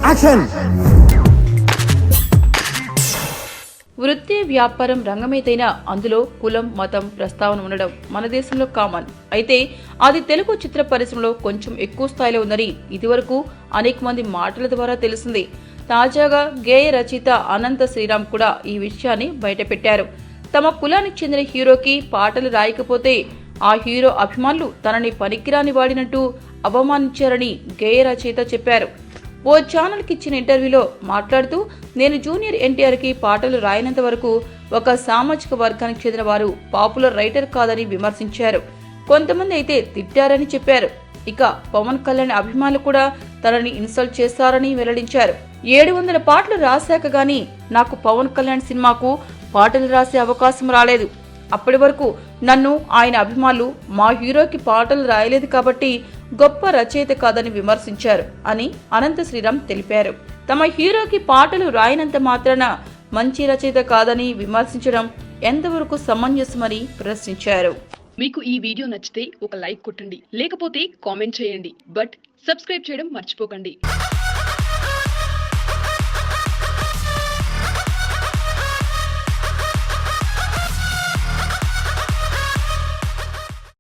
Action. వృత్తి వ్యాపారం రంగమేదైనా అందులో కులం మతం ప్రస్తావన ఉండడం మన దేశంలో కామన్. అయితే అది తెలుగు చిత్ర పరిశ్రమలో కొంచెం ఎక్కువ స్థాయిలో ఉందని ఇదివరకు అనేక మంది మాటల ద్వారా తెలిసింది. తాజాగా గేయ రచయిత అనంత శ్రీరామ్ కూడా ఈ విషయాన్ని బయటపెట్టారు. తమ కులానికి చెందిన హీరోకి పాటలు రాయకపోతే ఆ హీరో అభిమానులు తనని పనికిరాని వాడినట్టు అవమానించారని గేయ రచయిత చెప్పారు. ఓ ఛానల్కి ఇచ్చిన ఇంటర్వ్యూలో మాట్లాడుతూ, నేను జూనియర్ ఎన్టీఆర్కి పాటలు రాయనంత వరకు ఒక సామాజిక వర్గానికి చెందిన వారు పాపులర్ రైటర్ కాదని విమర్శించారు. కొంతమంది అయితే తిట్టారని చెప్పారు. ఇక పవన్ కళ్యాణ్ అభిమానులు కూడా తనని ఇన్సల్ట్ చేశారని వెల్లడించారు. 700 పాటలు రాశాక గానీ నాకు పవన్ కళ్యాణ్ సినిమాకు పాటలు రాసే అవకాశం రాలేదు. అప్పటి వరకు నన్ను ఆయన అభిమానులు మా హీరోకి పాటలు రాయలేదు కాబట్టి గొప్ప రచయిత కాదని విమర్శించారు అని అనంత శ్రీరామ్ తెలిపారు. తమ హీరోకి పాటలు రాయనంత మాత్రాన మంచి రచయిత కాదని విమర్శించడం ఎంతవరకు సమంజసమని ప్రశ్నించారు. మీకు ఈ వీడియో నచ్చితే ఒక లైక్ కొట్టండి, లేకపోతే కామెంట్ చేయండి. బట్ సబ్స్క్రైబ్ చేయడం మర్చిపోకండి.